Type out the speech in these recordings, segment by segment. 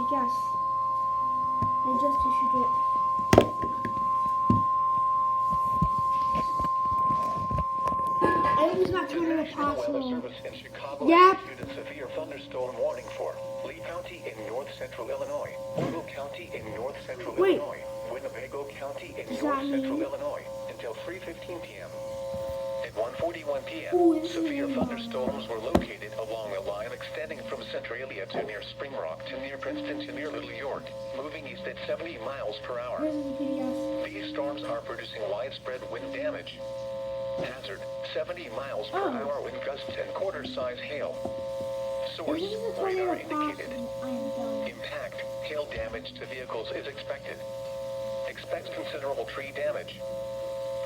guess. They just issued it. It was not The totally National Weather possible. Service in Chicago Yep. issued a severe thunderstorm warning for Lee County in north-central Illinois, Ogle County in north-central Wait. Illinois, Winnebago County in Does that north-central mean- Illinois until 3:15 p.m. At 1:41 p.m., Ooh, this is severe really thunderstorms were located along a line extending from Centralia to near Spring Rock to near Princeton to near Little York, moving east at 70 miles per hour. Here's the PDF. These storms are producing widespread wind damage. Hazard, 70 miles per Oh. hour wind gusts and quarter-size hail. Source, This is a radar tornado indicated. possible. I am done. Impact, hail damage to vehicles is expected. Expect considerable tree damage.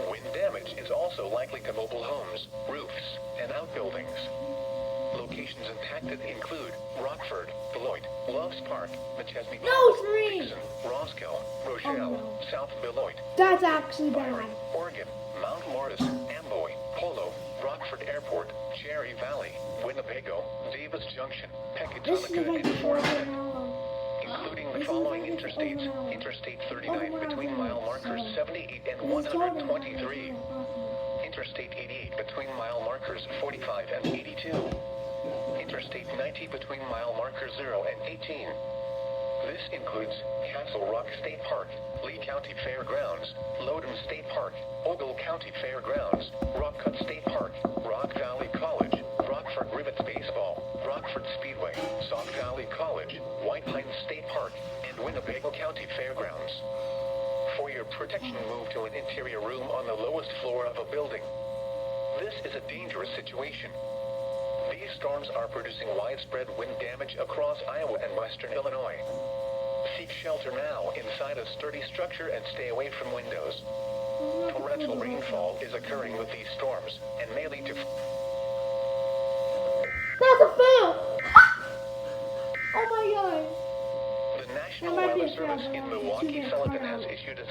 Wind damage is also likely to mobile homes, roofs, and outbuildings. Locations impacted include Rockford, Beloit, Loves Park, McChesney No, Park, three. Dixon, Roscoe, Rochelle, Oh, no. South Beloit, That's actually bad. Byron, Oregon, Mount Morris, Amboy, Polo, Rockford Airport, Cherry Valley, Winnebago, Davis Junction, This is Pecatonica, like and before Forest, an hour. including the This is following like interstates. over an hour. Interstate 39 Over an between hour. mile markers So, 78 and This is totally 123. possible. Interstate 88 between mile markers 45 and 82. Interstate 90 between mile markers 0 and 18. This includes Castle Rock State Park, Lee County Fairgrounds, Loudoun State Park, Ogle County Fairgrounds, Rock Cut State Park, Rock Valley College, Rockford Rivets Baseball, Rockford Speedway, Sauk Valley College, White Pines State Park, and Winnebago County Fairgrounds. For your protection, move to an interior room on the lowest floor of a building. This is a dangerous situation. These storms are producing widespread wind damage across Iowa and western Illinois. Seek shelter now inside a sturdy structure and stay away from windows. Torrential rainfall is occurring with these storms and may lead to... That's a fail! Oh my god! The National That might be Weather a fail, Service but in I'm too Milwaukee, big Sullivan for has it. issued a